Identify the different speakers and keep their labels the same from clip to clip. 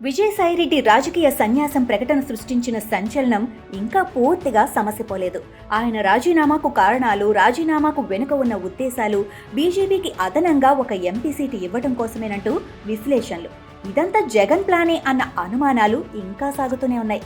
Speaker 1: విజయసాయిరెడ్డి రాజకీయ సన్యాసం ప్రకటన సృష్టించిన సంచలనం ఇంకా పూర్తిగా సమసిపోలేదు. ఆయన రాజీనామాకు కారణాలు, రాజీనామాకు వెనుక ఉన్న ఉద్దేశాలు, బీజేపీకి అదనంగా ఒక ఎంపీ సీటు ఇవ్వడం కోసమేనంటూ విశ్లేషణలు. ఇదంతా జగన్ ప్లానే అన్న అనుమానాలు ఇంకా సాగుతూనే ఉన్నాయి.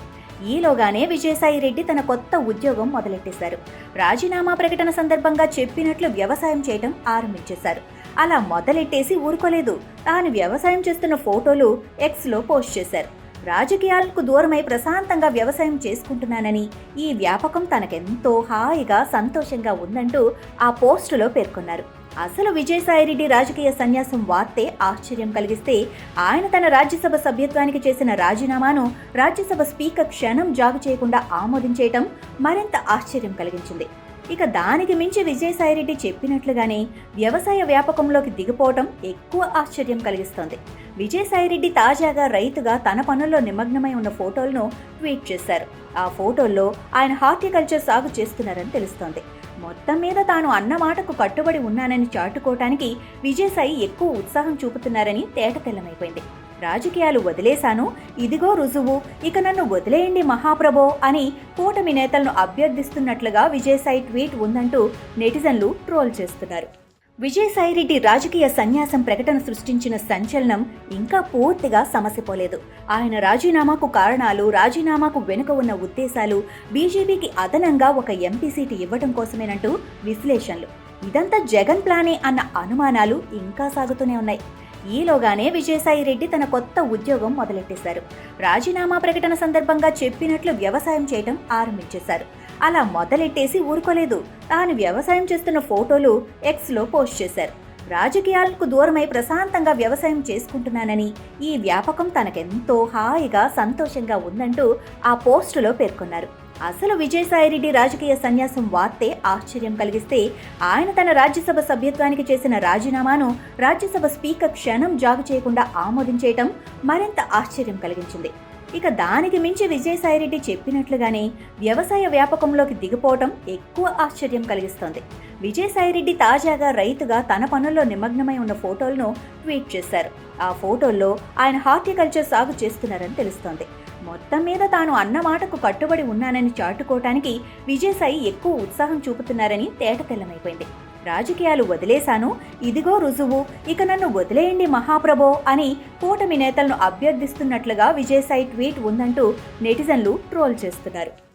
Speaker 1: ఈలోగానే విజయసాయిరెడ్డి తన కొత్త ఉద్యోగం మొదలెట్టేశారు. రాజీనామా ప్రకటన సందర్భంగా చెప్పినట్లు వ్యవసాయం చేయటం ఆరంభించేశారు. అలా మొదలెట్టేసి ఊరుకోలేదు. తాను వ్యవసాయం చేస్తున్న ఫోటోలు ఎక్స్లో పోస్ట్ చేశారు. రాజకీయాలకు దూరమై ప్రశాంతంగా వ్యవసాయం చేసుకుంటున్నానని, ఈ వ్యాపకం తనకెంతో హాయిగా సంతోషంగా ఉందంటూ ఆ పోస్టులో పేర్కొన్నారు. అసలు విజయసాయిరెడ్డి రాజకీయ సన్యాసం వార్తే ఆశ్చర్యం కలిగిస్తే, ఆయన తన రాజ్యసభ సభ్యత్వానికి చేసిన రాజీనామాను రాజ్యసభ స్పీకర్ క్షణం జాగు చేయకుండా ఆమోదించేయటం మరింత ఆశ్చర్యం కలిగించింది. ఇక దానికి మించి విజయసాయిరెడ్డి చెప్పినట్లుగానే వ్యవసాయ వ్యాపకంలోకి దిగిపోవటం ఎక్కువ ఆశ్చర్యం కలిగిస్తోంది. విజయసాయిరెడ్డి తాజాగా రైతుగా తన పనుల్లో నిమగ్నమై ఉన్న ఫోటోలను ట్వీట్ చేశారు. ఆ ఫోటోల్లో ఆయన హార్టికల్చర్ సాగు చేస్తున్నారని తెలుస్తోంది. మొత్తం మీద తాను అన్న మాటకు కట్టుబడి ఉన్నానని చాటుకోవటానికి విజయసాయి ఎక్కువ ఉత్సాహం చూపుతున్నారని తేటతెల్లమైపోయింది. రాజకీయాలు వదిలేశాను, ఇదిగో రుజువు, ఇక నన్ను వదిలేయండి మహాప్రభో అని కూటమి నేతలను అభ్యర్థిస్తున్నట్లుగా విజయసాయి ట్వీట్ ఉందంటూ నెటిజన్లు ట్రోల్ చేస్తున్నారు. విజయసాయిరెడ్డి రాజకీయ సన్యాసం ప్రకటన సృష్టించిన సంచలనం ఇంకా పూర్తిగా సమసిపోలేదు. ఆయన రాజీనామాకు కారణాలు, రాజీనామాకు వెనుక ఉన్న ఉద్దేశాలు, బీజేపీకి అదనంగా ఒక ఎంపీ సీటు ఇవ్వడం కోసమేనంటూ విశ్లేషణలు. ఇదంతా జగన్ ప్లానే అన్న అనుమానాలు ఇంకా సాగుతూనే ఉన్నాయి. ఈలోగానే విజయసాయిరెడ్డి తన కొత్త ఉద్యోగం మొదలెట్టేశారు. రాజీనామా ప్రకటన సందర్భంగా చెప్పినట్లు వ్యవసాయం చేయటం ఆరంభించేశారు. అలా మొదలెట్టేసి ఊరుకోలేదు. తాను వ్యవసాయం చేస్తున్న ఫోటోలు ఎక్స్లో పోస్ట్ చేశారు. రాజకీయాలకు దూరమై ప్రశాంతంగా వ్యవసాయం చేసుకుంటున్నానని, ఈ వ్యాపకం తనకెంతో హాయిగా సంతోషంగా ఉందంటూ ఆ పోస్టులో పేర్కొన్నారు. అసలు విజయసాయిరెడ్డి రాజకీయ సన్యాసం వార్తే ఆశ్చర్యం కలిగిస్తే, ఆయన తన రాజ్యసభ సభ్యత్వానికి చేసిన రాజీనామాను రాజ్యసభ స్పీకర్ క్షణం జాగు చేయకుండా ఆమోదించేయటం మరింత ఆశ్చర్యం కలిగించింది. ఇక దానికి మించి విజయసాయిరెడ్డి చెప్పినట్లుగానే వ్యవసాయ వ్యాపకంలోకి దిగిపోవటం ఎక్కువ ఆశ్చర్యం కలిగిస్తోంది. విజయసాయిరెడ్డి తాజాగా రైతుగా తన పనుల్లో నిమగ్నమై ఉన్న ఫోటోలను ట్వీట్ చేశారు. ఆ ఫోటోల్లో ఆయన హార్టికల్చర్ సాగు చేస్తున్నారని తెలుస్తోంది. మొత్తం మీద తాను అన్న మాటకు కట్టుబడి ఉన్నానని చాటుకోవటానికి విజయసాయి ఎక్కువ ఉత్సాహం చూపుతున్నారని తేటతెల్లమైపోయింది. రాజకీయాలు వదిలేశాను, ఇదిగో రుజువు, ఇక నన్ను వదిలేయండి మహాప్రభో అని కూటమి నేతలను అభ్యర్థిస్తున్నట్లుగా విజయసాయి ట్వీట్ ఉందంటూ నెటిజన్లు ట్రోల్ చేస్తున్నారు.